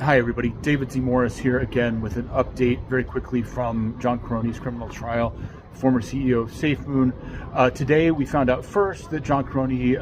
Hi, everybody. David Z. Morris here again with an update very quickly from John Caroni's criminal trial, former CEO of SafeMoon. Today, we found out first that John Caroni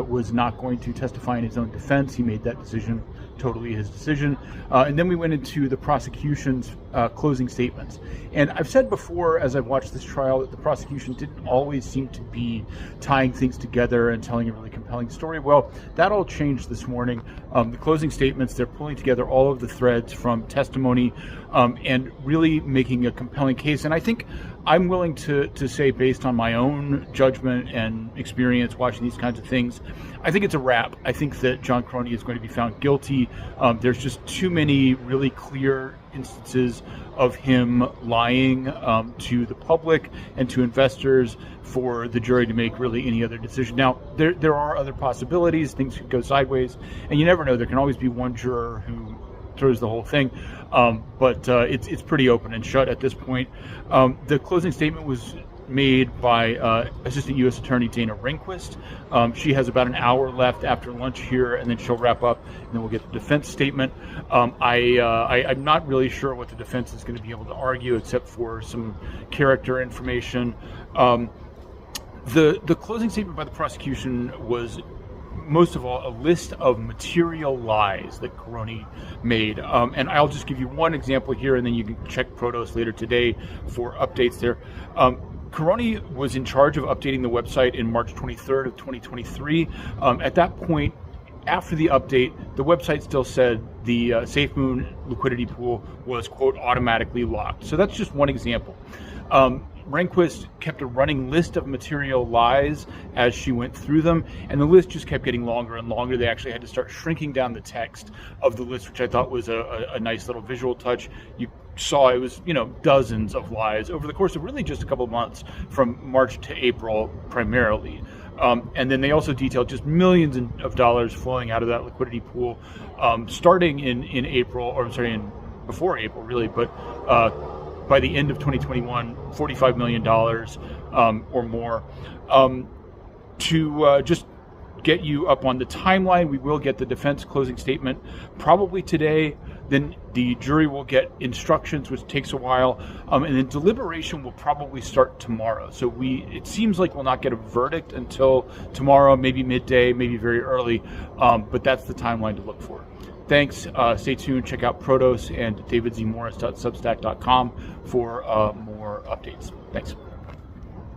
was not going to testify in his own defense. He made that decision, totally his decision. And then we went into the prosecution's closing statements. And I've said before, as I've watched this trial, that the prosecution didn't always seem to be tying things together and telling a really compelling story. Well, that all changed this morning. The closing statements, they're pulling together all of the threads from testimony and really making a compelling case. And I think I'm willing to say, based on my own judgment and experience watching these kinds of things, I think it's a wrap. I think that John Caroni is going to be found guilty. There's just too many really clear instances of him lying to the public and to investors for the jury to make really any other decision. Now, there are other possibilities. Things could go sideways, and you never know. There can always be one juror who throws the whole thing, but it's pretty open and shut at this point. The closing statement was made by Assistant U.S. Attorney Dana Rehnquist. She has about an hour left after lunch here, and then she'll wrap up, and then we'll get the defense statement. I'm not really sure what the defense is going to be able to argue, except for some character information. The closing statement by the prosecution was, most of all, a list of material lies that Caroni made. And I'll just give you one example here, and then you can check Protos later today for updates there. Caroni was in charge of updating the website in March 23rd of 2023. At that point, after the update, the website still said the SafeMoon liquidity pool was, quote, automatically locked. So that's just one example. Rehnquist kept a running list of material lies as she went through them, and the list just kept getting longer and longer. They actually had to start shrinking down the text of the list, which I thought was a nice little visual touch. You saw it was, dozens of lies over the course of really just a couple of months, from March to April primarily. And then they also detailed just millions of dollars flowing out of that liquidity pool, starting in April, or before April really, but by the end of 2021, $45 million or more. To just get you up on the timeline, we will get the defense closing statement probably today. Then the jury will get instructions, which takes a while, and then deliberation will probably start tomorrow. So it seems like we'll not get a verdict until tomorrow, maybe midday, maybe very early, but that's the timeline to look for. Thanks. Stay tuned. Check out Protos and davidzmorris.substack.com for more updates. Thanks.